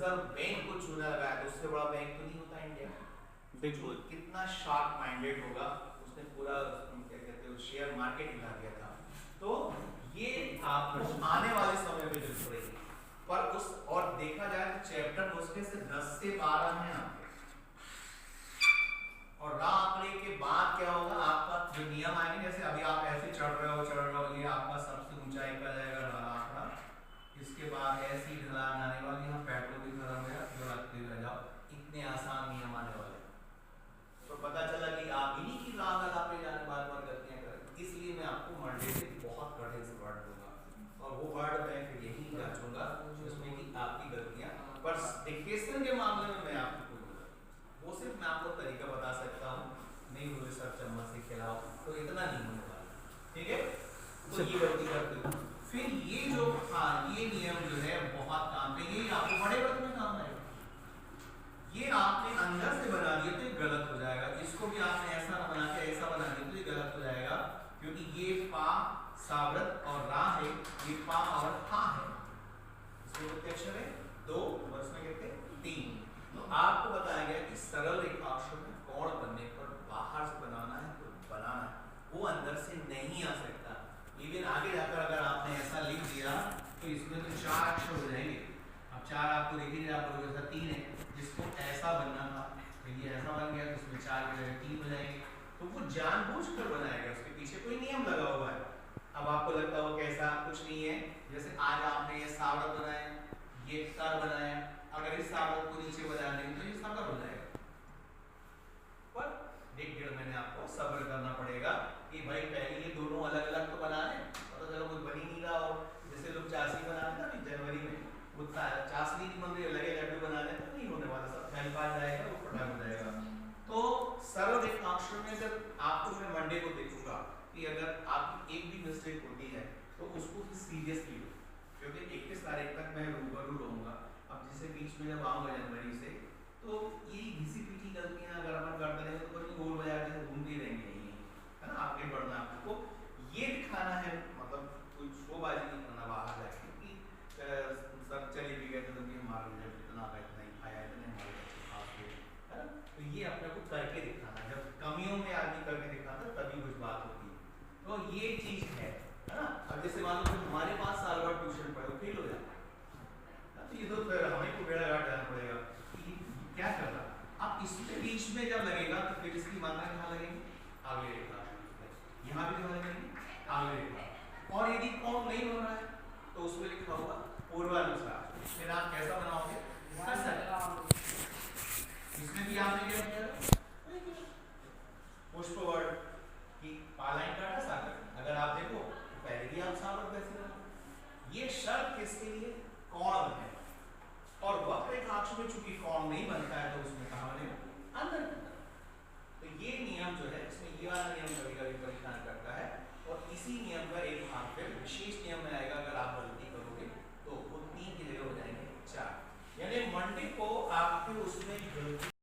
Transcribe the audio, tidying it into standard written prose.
Reserve bank को चूना लगाया तो उससे बड़ा बैंक तो नहीं होता इंडिया। बिल्कुल। कितना शार्प माइंडेड होगा, उसने पूरा क्या कहते हैं शेयर मार्केट हिला दिया था। तो ये आपको आने वाले समय में जरूरत पड़ेगी। पर उस और देखा जाए तो चैप्टर मुश्किल से 10 से 12 हैं आपके, और रा आंकड़े के बाद क्या होगा, आपका जो नियम आएंगे, जैसे अभी आप ऐसे चढ़ रहे हो, ये आपका सबसे ऊंचाई पर जाएगा रा आंकड़ा, इसके बाद ऐसी ढलान आने वाली, यहाँ पेट्रोल भी खत्म हो गया, जो रखते रह जाओ, इतने आसान नियम आने वाले। तो पता चला कि आप इन्हीं की राह पे जाने बार बार गलतियां करें। इसलिए मैं आपको मंडे से बहुत कठिन से वर्ड दूंगा, और वो वर्ड मैं फिर यही जांचूंगा जिसमें कि आपकी गलतियां, पर डिक्टेशन के मामले में मैं आपको वो सिर्फ मैं आपको तरीका बता सकता हूँ, नहीं हुए सब चम्मच से खिलाओ, तो इतना नहीं होने वाला, ठीक है। तो ये गलती करते हो, फिर ये जो ये नियम जो है बहुत काम के, ये आपको बड़े वर्ग में काम आएगा। ये आपने अंदर से बना दिया तो ये गलत हो जाएगा, इसको भी आपने ऐसा बना के ऐसा बना दिया तो ये गलत हो जाएगा, क्योंकि ये पा सावरत और रा है, ये पा और हा है, इसमें कितने अक्षर है 2 और इसमें कितने 3। तो आपको बताया गया कि सरल रेखांशों में कोण बनने पर बाहर से बनाना है तो बनाना है, वो अंदर से नहीं आ सकता। इवन आगे जाकर अगर आपने ऐसा लिख दिया तो इसमें तो 4 अक्षर हो जाएंगे। अब 4 आपको देख लीजिए, आप बोलोगे सर 3 है, जिसको ऐसा बनना था तो ये ऐसा बन गया, तो इसमें 4 की जगह 3 हो जाएंगे। तो वो जानबूझकर बनाएगा, उसके पीछे कोई नियम लगा हुआ है। अब आपको लगता हो कैसा, कुछ नहीं है, जैसे आज आपने ये सावरत बनाया, ये कर बनाया, अगर इस सावरत को नीचे बना देंगे तो ये सागर हो जाएगा। पर 1-1.5 महीने आपको सब्र करना पड़ेगा कि भाई पहले ये दोनों अलग अलग तो बना लें, पता चलो कुछ बन ही नहीं रहा हो। जैसे लोग चाशनी बनाते हैं ना जनवरी में, वो चाशनी की बन रही लगे लड्डू बना लें तो नहीं होने वाला, सब फैल पा जाएगा, वो फटाक हो जाएगा। तो सरल रेखांशों में जब आपको मैं मंडे को देखूंगा कि अगर आपकी एक भी मिस्टेक होती है तो उसको सीरियसली लो, क्योंकि 21 तारीख तक मैं रूबरू रहूंगा। अब जैसे बीच में जब आऊंगा जनवरी से, तो ये घिसी पीटी गलतियां अगर अपन करते रहेंगे तो कहीं गोल बाजार जैसे घूमते रहेंगे, है ना, आगे बढ़ना। आपको ये दिखाना है, मतलब कोई शोबाजी नहीं करना बाहर जाके कि सब चले भी गए तो हमारा रिजल्ट इतना आया, इतना ही आया, इतने हमारे बच्चे पास हुए, है ना। तो ये अपने को करके दिखाना, जब कमियों में आदमी करके दिखाता तभी कुछ बात होती है। तो ये चीज है ना। अब जैसे मान लो हमारे पास साल भर ट्यूशन पढ़ो, फेल हो जाए तो ये तो फिर हमें को बेड़ा घाट जाना पड़ेगा कि क्या कर रहा। अब इसके बीच में जब लगेगा तो फिर इसकी मात्रा कहाँ लगेगी, आगे रेखा, यहाँ भी कहाँ लगेगी, आगे रेखा। और यदि कोण नहीं हो रहा है तो उसमें लिखा होगा पूर्वानुसार। फिर आप कैसा बनाओगे, इसमें भी आपने क्या किया, पुष्प वर्ड की पालाइन काटा सागर, अगर आप देखो तो पहले भी आप सागर वैसे रहा। ये शर्त किसके लिए, कोण है, और वक्र रेखांश में चूंकि कोण नहीं बनता है तो उसमें कहां बनेगा, अंदर की तरफ। तो ये नियम जो है, इसमें ये वाला नियम कभी कभी परेशान करता है, और इसी नियम का एक भाग फिर विशेष नियम में आएगा। अगर आप गलती करोगे तो वो 3 की जगह हो जाएंगे 4, यानी मंडे को आपके उसमें गलती